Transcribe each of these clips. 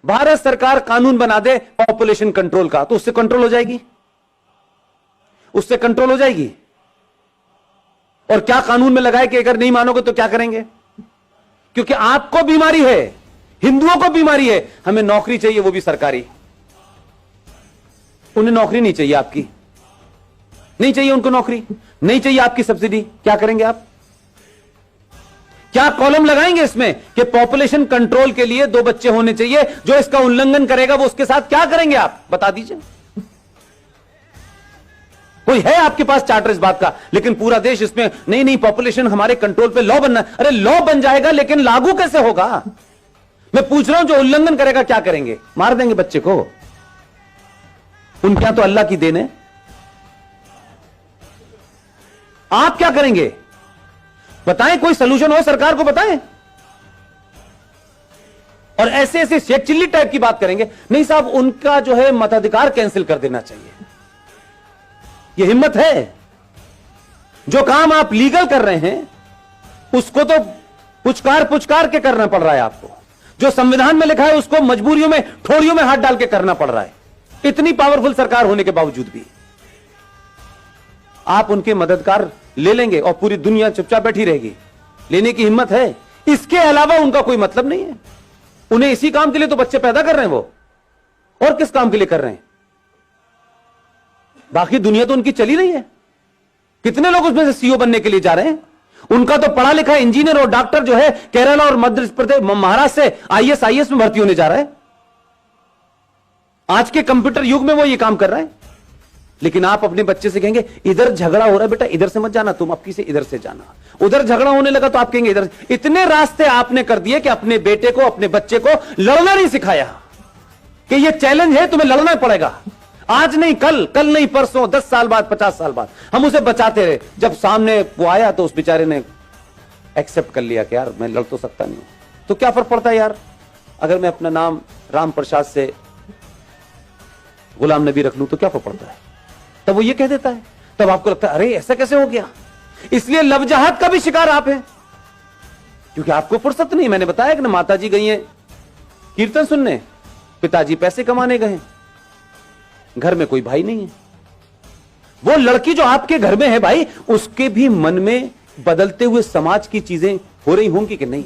भारत सरकार कानून बना दे पॉपुलेशन कंट्रोल का, तो उससे कंट्रोल हो जाएगी, उससे कंट्रोल हो जाएगी। और क्या कानून में लगाए कि अगर नहीं मानोगे तो क्या करेंगे? क्योंकि आपको बीमारी है, हिंदुओं को बीमारी है, हमें नौकरी चाहिए, वो भी सरकारी। उन्हें नौकरी नहीं चाहिए, आपकी नहीं चाहिए, उनको नौकरी नहीं चाहिए, आपकी सब्सिडी। क्या करेंगे आप? क्या कॉलम लगाएंगे इसमें कि पॉपुलेशन कंट्रोल के लिए 2 बच्चे होने चाहिए, जो इसका उल्लंघन करेगा वो उसके साथ क्या करेंगे आप? बता दीजिए। कोई है आपके पास चार्टर इस बात का? लेकिन पूरा देश इसमें नहीं नहीं, पॉपुलेशन हमारे कंट्रोल पे लॉ बनना। अरे लॉ बन जाएगा, लेकिन लागू कैसे होगा? मैं पूछ रहा हूं, जो उल्लंघन करेगा क्या करेंगे? मार देंगे बच्चे को? उनके यहां तो अल्लाह की देन है। आप क्या करेंगे? बताएं, कोई सलूशन हो सरकार को बताएं। और ऐसे ऐसे शेख चिल्ली टाइप की बात करेंगे। नहीं साहब, उनका जो है मताधिकार कैंसिल कर देना चाहिए। ये हिम्मत है? जो काम आप लीगल कर रहे हैं उसको तो पुचकार के करना पड़ रहा है आपको। जो संविधान में लिखा है उसको मजबूरियों में, ठोड़ियों में हाथ डाल के करना पड़ रहा है, इतनी पावरफुल सरकार होने के बावजूद भी। आप उनके मददगार ले लेंगे और पूरी दुनिया चुपचाप बैठी रहेगी। लेने की हिम्मत है? इसके अलावा उनका कोई मतलब नहीं है। उन्हें इसी काम के लिए तो बच्चे पैदा कर रहे हैं वो, और किस काम के लिए कर रहे हैं? बाकी दुनिया तो उनकी चली रही है। कितने लोग उसमें से सीईओ बनने के लिए जा रहे हैं? उनका तो पढ़ा लिखा इंजीनियर और डॉक्टर जो है केरला और मध्य प्रदेश, महाराष्ट्र से आईएएस में भर्ती होने जा रहा है। आज के कंप्यूटर युग में वो ये काम कर रहा है। लेकिन आप अपने बच्चे से कहेंगे इधर झगड़ा हो रहा है बेटा, इधर से मत जाना, तुम अपनी से इधर से जाना। उधर झगड़ा होने लगा तो आप कहेंगे इधर। इतने रास्ते आपने कर दिए कि अपने बेटे को, अपने बच्चे को लड़ना नहीं सिखाया कि ये चैलेंज है, तुम्हें लड़ना पड़ेगा। आज नहीं कल, कल नहीं परसों, 10 साल बाद, 50 साल बाद हम उसे बचाते रहे। जब सामने वो आया तो उस बेचारे ने एक्सेप्ट कर लिया कि यार मैं लड़ तो सकता नहीं। तो क्या फर्क पड़ता है यार, अगर मैं अपना नाम राम प्रसाद से गुलाम नबी रख लूं तो क्या फर्क पड़ता है? तब वो ये कह देता है, तब आपको लगता है अरे ऐसा कैसे हो गया। इसलिए लवजहत का भी शिकार आप हैं, क्योंकि आपको फुर्सत नहीं। मैंने बताया कि ना, माता जी गई हैं कीर्तन सुनने, पिताजी पैसे कमाने गए, घर में कोई भाई नहीं है। वो लड़की जो आपके घर में है भाई, उसके भी मन में बदलते हुए समाज की चीजें हो रही होंगी कि नहीं?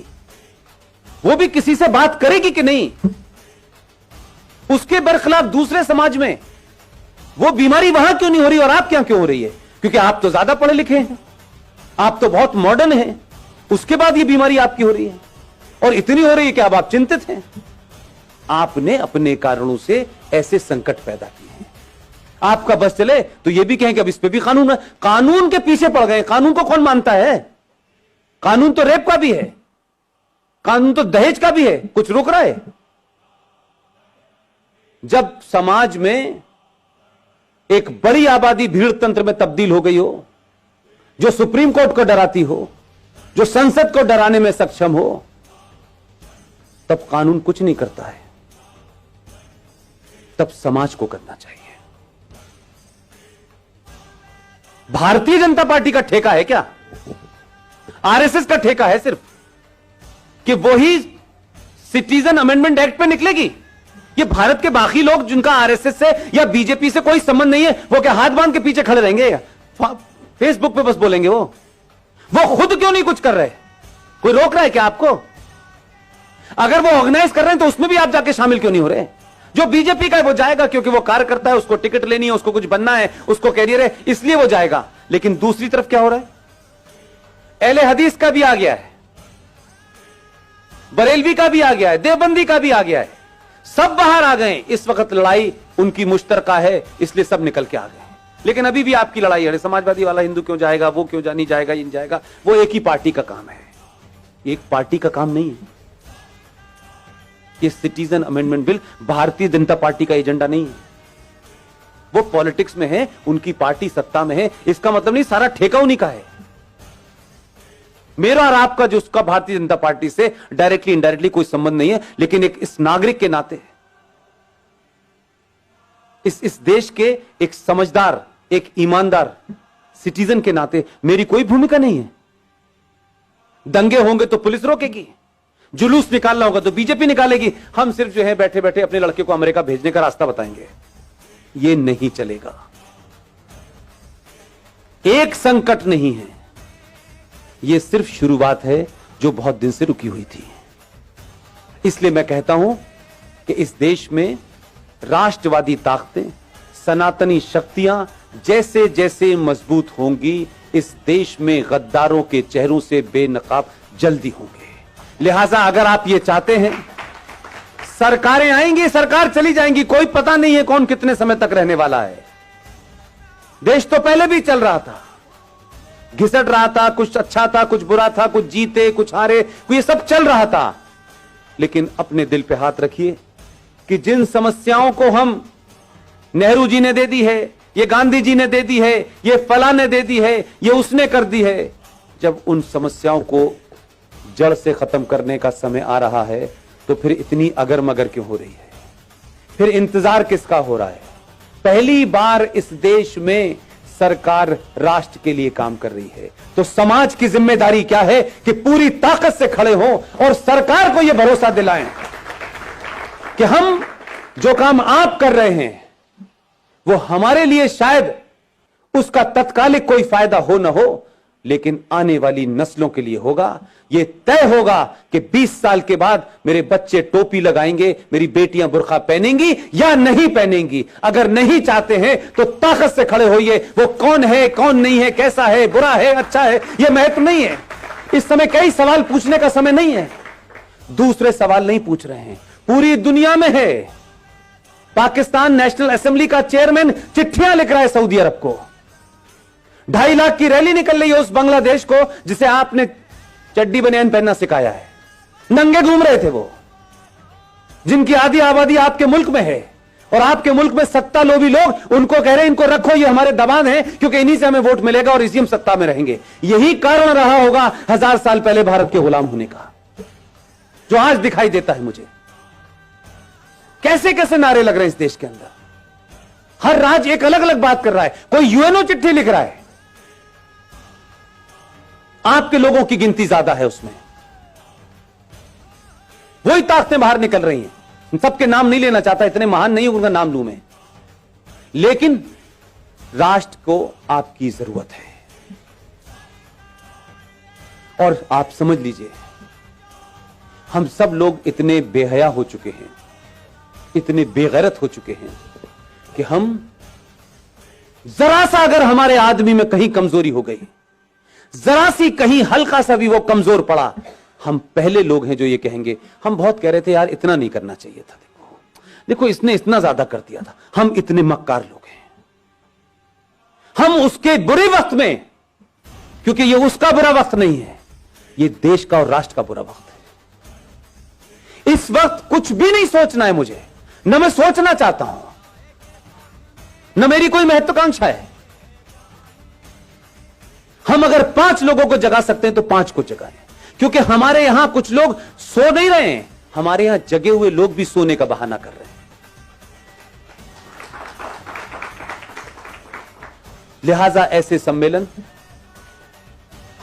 वो भी किसी से बात करेगी कि नहीं? उसके बरखिलाफ दूसरे समाज में वो बीमारी वहां क्यों नहीं हो रही और आप क्या क्यों हो रही है? क्योंकि आप तो ज्यादा पढ़े लिखे हैं, आप तो बहुत मॉडर्न हैं, उसके बाद ये बीमारी आपकी हो रही है, और इतनी हो रही है कि अब आप चिंतित हैं। आपने अपने कारणों से ऐसे संकट पैदा किए हैं। आपका बस चले तो ये भी कहें कि अब इस पे भी कानून है। कानून के पीछे पड़ गए। कानून को कौन मानता है? कानून तो रेप का भी है, कानून तो दहेज का भी है। कुछ रोक रहा है? जब समाज में एक बड़ी आबादी भीड़ तंत्र में तब्दील हो गई हो, जो सुप्रीम कोर्ट को डराती हो, जो संसद को डराने में सक्षम हो, तब कानून कुछ नहीं करता है, तब समाज को करना चाहिए। भारतीय जनता पार्टी का ठेका है क्या? आरएसएस का ठेका है सिर्फ कि वही सिटीजन अमेंडमेंट एक्ट पे निकलेगी? ये भारत के बाकी लोग जिनका आरएसएस से या बीजेपी से कोई संबंध नहीं है, वो क्या हाथ बांध के पीछे खड़े रहेंगे? फेसबुक पे बस बोलेंगे वो खुद क्यों नहीं कुछ कर रहे? कोई रोक रहा है क्या आपको? अगर वो ऑर्गेनाइज कर रहे हैं तो उसमें भी आप जाके शामिल क्यों नहीं हो रहे? जो बीजेपी का है वो जाएगा क्योंकि वो कार्य करता है, उसको टिकट लेनी है, उसको कुछ बनना है, उसको कैरियर है, इसलिए वो जाएगा। लेकिन दूसरी तरफ क्या हो रहा है? अहले हदीस का भी आ गया है, बरेलवी का भी आ गया है, देवबंदी का भी आ गया है, सब बाहर आ गए। इस वक्त लड़ाई उनकी मुश्तरका है, इसलिए सब निकल के आ गए। लेकिन अभी भी आपकी लड़ाई है, समाजवादी वाला हिंदू क्यों जाएगा, वो क्यों नहीं जाएगा, ये नहीं जाएगा। वो एक ही पार्टी का काम है, एक पार्टी का काम नहीं है। ये citizen amendment bill Bharatiya Janata party का एजेंडा नहीं है। वो पॉलिटिक्स में है, उनकी पार्टी सत्ता में है, इसका मतलब नहीं सारा ठेका उन्हीं का है। मेरा और आपका जो उसका भारतीय जनता पार्टी से डायरेक्टली इनडायरेक्टली कोई संबंध नहीं है, लेकिन एक इस नागरिक के नाते, इस देश के एक समझदार, एक ईमानदार सिटीजन के नाते मेरी कोई भूमिका नहीं है। दंगे होंगे तो पुलिस रोकेगी, जुलूस निकालना होगा तो बीजेपी निकालेगी, हम सिर्फ जो है बैठे बैठे अपने लड़के को अमेरिका भेजने का रास्ता बताएंगे। ये नहीं चलेगा। एक संकट नहीं है, ये सिर्फ शुरुआत है जो बहुत दिन से रुकी हुई थी। इसलिए मैं कहता हूं कि इस देश में राष्ट्रवादी ताकतें, सनातनी शक्तियां जैसे जैसे मजबूत होंगी, इस देश में गद्दारों के चेहरों से बेनकाब जल्दी होंगे। लिहाजा अगर आप ये चाहते हैं, सरकारें आएंगी, सरकार चली जाएंगी, कोई पता नहीं है कौन कितने समय तक रहने वाला है। देश तो पहले भी चल रहा था, घिसट रहा था, कुछ अच्छा था, कुछ बुरा था, कुछ जीते, कुछ हारे, ये सब चल रहा था। लेकिन अपने दिल पे हाथ रखिए कि जिन समस्याओं को हम नेहरू जी ने दे दी है, ये गांधी जी ने दे दी है, ये फला ने दे दी है, ये उसने कर दी है, जब उन समस्याओं को जड़ से खत्म करने का समय आ रहा है तो फिर इतनी अगर मगर क्यों हो रही है? फिर इंतजार किसका हो रहा है? पहली बार इस देश में सरकार राष्ट्र के लिए काम कर रही है, तो समाज की जिम्मेदारी क्या है कि पूरी ताकत से खड़े हों और सरकार को यह भरोसा दिलाएं कि हम जो काम आप कर रहे हैं वो हमारे लिए शायद उसका तत्कालिक कोई फायदा हो ना हो, लेकिन आने वाली नस्लों के लिए होगा। यह तय होगा कि 20 साल के बाद मेरे बच्चे टोपी लगाएंगे, मेरी बेटियां बुर्का पहनेंगी या नहीं पहनेंगी। अगर नहीं चाहते हैं तो ताकत से खड़े होइए। वो कौन है, कौन नहीं है, कैसा है, बुरा है, अच्छा है, यह महत्व नहीं है। इस समय कई सवाल पूछने का समय नहीं है। दूसरे सवाल नहीं पूछ रहे हैं, पूरी दुनिया में है। पाकिस्तान नेशनल असेंबली का चेयरमैन चिट्ठियां लिख रहा है सऊदी अरब को। 2.5 लाख की रैली निकल रही है उस बांग्लादेश को जिसे आपने चड्डी बनियान पहनना सिखाया है। नंगे घूम रहे थे वो, जिनकी आधी आबादी आपके मुल्क में है, और आपके मुल्क में सत्ता लोभी लोग उनको कह रहे हैं इनको रखो, ये हमारे दबान है, क्योंकि इन्हीं से हमें वोट मिलेगा और इसी हम सत्ता में रहेंगे। यही कारण रहा होगा 1000 साल पहले भारत के गुलाम होने का, जो आज दिखाई देता है मुझे। कैसे कैसे नारे लग रहे हैं इस देश के अंदर। हर राज्य एक अलग अलग बात कर रहा है। कोई यूएनओ चिट्ठी लिख रहा है, आपके लोगों की गिनती ज्यादा है उसमें। वही ताकतें बाहर निकल रही हैं। सबके नाम नहीं लेना चाहता, इतने महान नहीं उनका नाम लूं मैं, लेकिन राष्ट्र को आपकी जरूरत है। और आप समझ लीजिए, हम सब लोग इतने बेहया हो चुके हैं, इतने बेगैरत हो चुके हैं कि हम जरा सा अगर हमारे आदमी में कहीं कमजोरी हो गई, जरा सी कहीं हल्का सा भी वो कमजोर पड़ा, हम पहले लोग हैं जो ये कहेंगे। हम बहुत कह रहे थे यार इतना नहीं करना चाहिए था, देखो इसने इतना ज्यादा कर दिया था, हम इतने मक्कार लोग हैं। हम उसके बुरे वक्त में, क्योंकि ये उसका बुरा वक्त नहीं है, ये देश का और राष्ट्र का बुरा वक्त है। इस वक्त कुछ भी नहीं सोचना है मुझे, न मैं सोचना चाहता हूं, न मेरी कोई महत्वाकांक्षा है। हम अगर 5 लोगों को जगा सकते हैं तो 5 को जगाएं, क्योंकि हमारे यहां कुछ लोग सो नहीं रहे हैं, हमारे यहां जगे हुए लोग भी सोने का बहाना कर रहे हैं। लिहाजा ऐसे सम्मेलन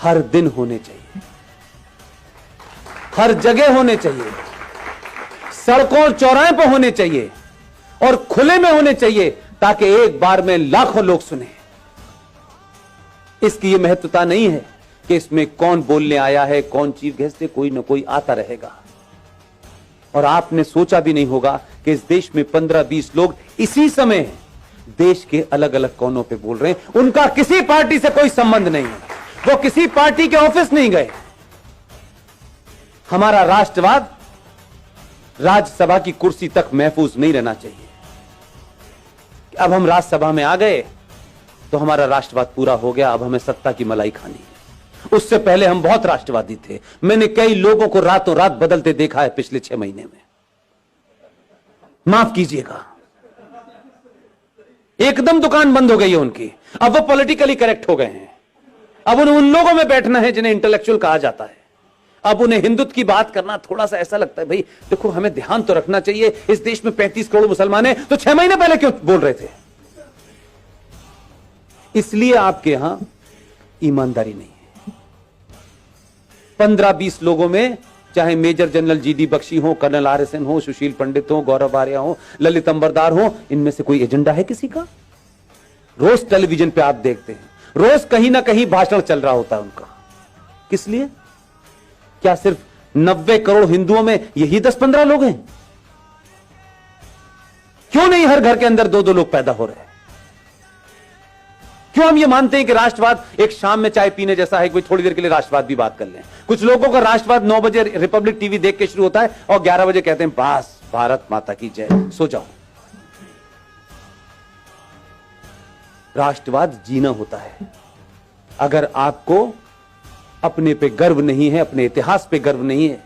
हर दिन होने चाहिए, हर जगह होने चाहिए, सड़कों और चौराहे पर होने चाहिए और खुले में होने चाहिए, ताकि एक बार में लाखों लोग सुने। इसकी यह महत्वता नहीं है कि इसमें कौन बोलने आया है, कौन चीफ गेस्ट है, कोई ना कोई आता रहेगा। और आपने सोचा भी नहीं होगा कि इस देश में 15-20 लोग इसी समय देश के अलग अलग कोनों पे बोल रहे हैं। उनका किसी पार्टी से कोई संबंध नहीं है, वो किसी पार्टी के ऑफिस नहीं गए। हमारा राष्ट्रवाद राज्यसभा की कुर्सी तक महफूज नहीं रहना चाहिए। अब हम राज्यसभा में आ गए तो हमारा राष्ट्रवाद पूरा हो गया, अब हमें सत्ता की मलाई खानी है। उससे पहले हम बहुत राष्ट्रवादी थे। मैंने कई लोगों को रातों रात बदलते देखा है पिछले 6 महीने में, माफ कीजिएगा। एकदम दुकान बंद हो गई है उनकी, अब वो पॉलिटिकली करेक्ट हो गए हैं। अब उन लोगों में बैठना है जिन्हें इंटेलेक्चुअल कहा जाता है। अब उन्हें हिंदुत्व की बात करना थोड़ा सा ऐसा लगता है, भाई देखो हमें ध्यान तो रखना चाहिए, इस देश में 35 करोड़ मुसलमान हैं, तो 6 महीने पहले क्यों बोल रहे थे? इसलिए आपके यहां ईमानदारी नहीं है। 15-20 लोगों में चाहे मेजर जनरल जीडी बख्शी हो, कर्नल RSN हो, सुशील पंडित हो, गौरव आर्या हो, ललित अंबरदार हो, इनमें से कोई एजेंडा है किसी का? रोज टेलीविजन पे आप देखते हैं, रोज कहीं ना कहीं भाषण चल रहा होता है उनका। किस लिए? क्या सिर्फ 90 करोड़ हिंदुओं में यही 10-15 लोग हैं? क्यों नहीं हर घर के अंदर 2-2 लोग पैदा हो रहे हैं? क्यों हम ये मानते हैं कि राष्ट्रवाद एक शाम में चाय पीने जैसा है, कोई थोड़ी देर के लिए राष्ट्रवाद भी बात कर लें? कुछ लोगों का राष्ट्रवाद 9 बजे रिपब्लिक टीवी देख के शुरू होता है और 11 बजे कहते हैं बस भारत माता की जय, सो जाओ। राष्ट्रवाद जीना होता है। अगर आपको अपने पे गर्व नहीं है, अपने इतिहास पे गर्व नहीं है,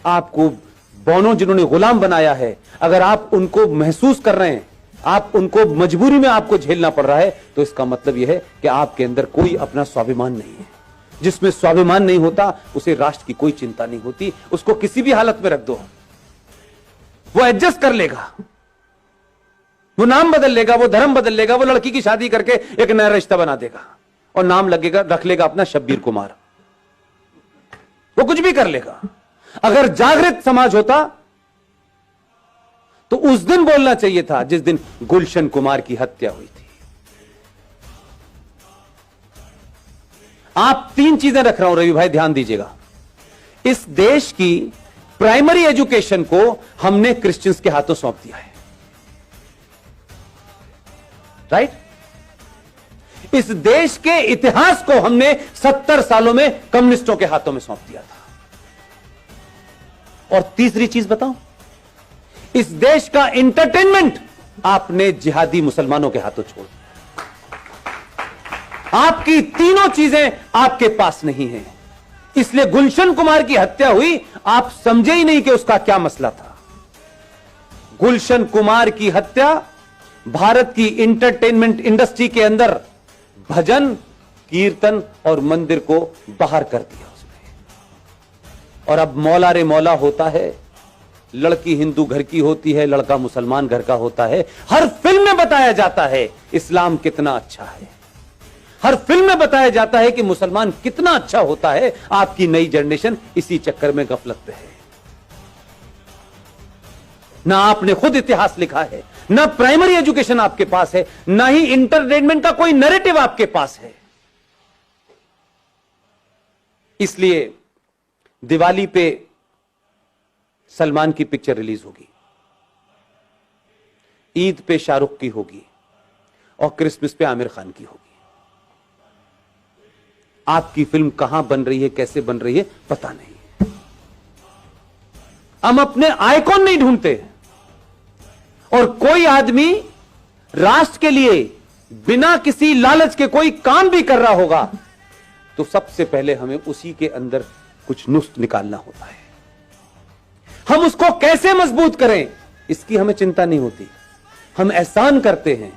आपको बौनों जिन्होंने गुलाम बनाया है, अगर आप उनको महसूस कर रहे हैं, आप उनको मजबूरी में आपको झेलना पड़ रहा है, तो इसका मतलब यह है कि आपके अंदर कोई अपना स्वाभिमान नहीं है। जिसमें स्वाभिमान नहीं होता उसे राष्ट्र की कोई चिंता नहीं होती, उसको किसी भी हालत में रख दो, वो एडजस्ट कर लेगा, वो नाम बदल लेगा, वो धर्म बदल लेगा, वो लड़की की शादी करके एक नया रिश्ता बना देगा और नाम लगेगा, रख लेगा अपना शब्बीर कुमार। वो कुछ भी कर लेगा। अगर जागृत समाज होता तो उस दिन बोलना चाहिए था जिस दिन गुलशन कुमार की हत्या हुई थी। आप 3 चीजें रख रहा हूं रवि भाई, ध्यान दीजिएगा। इस देश की प्राइमरी एजुकेशन को हमने क्रिश्चियंस के हाथों सौंप दिया है, राइट? इस देश के इतिहास को हमने 70 सालों में कम्युनिस्टों के हाथों में सौंप दिया था। और तीसरी चीज बताऊं, इस देश का एंटरटेनमेंट आपने जिहादी मुसलमानों के हाथों छोड़ दिया। आपकी तीनों चीजें आपके पास नहीं है, इसलिए गुलशन कुमार की हत्या हुई, आप समझे ही नहीं कि उसका क्या मसला था। गुलशन कुमार की हत्या भारत की एंटरटेनमेंट इंडस्ट्री के अंदर भजन, कीर्तन और मंदिर को बाहर कर दिया उसने। और अब मौला रे मौला होता है, लड़की हिंदू घर की होती है, लड़का मुसलमान घर का होता है। हर फिल्म में बताया जाता है इस्लाम कितना अच्छा है, हर फिल्म में बताया जाता है कि मुसलमान कितना अच्छा होता है। आपकी नई जनरेशन इसी चक्कर में गफलत पे है। ना आपने खुद इतिहास लिखा है, ना प्राइमरी एजुकेशन आपके पास है, ना ही इंटरटेनमेंट का कोई नैरेटिव आपके पास है। इसलिए दिवाली पे सलमान की पिक्चर रिलीज होगी, ईद पे शाहरुख की होगी और क्रिसमस पे आमिर खान की होगी। आपकी फिल्म कहां बन रही है, कैसे बन रही है, पता नहीं। हम अपने आइकॉन नहीं ढूंढते। और कोई आदमी राष्ट्र के लिए बिना किसी लालच के कोई काम भी कर रहा होगा तो सबसे पहले हमें उसी के अंदर कुछ नुस्ख निकालना होता है। हम उसको कैसे मजबूत करें इसकी हमें चिंता नहीं होती। हम एहसान करते हैं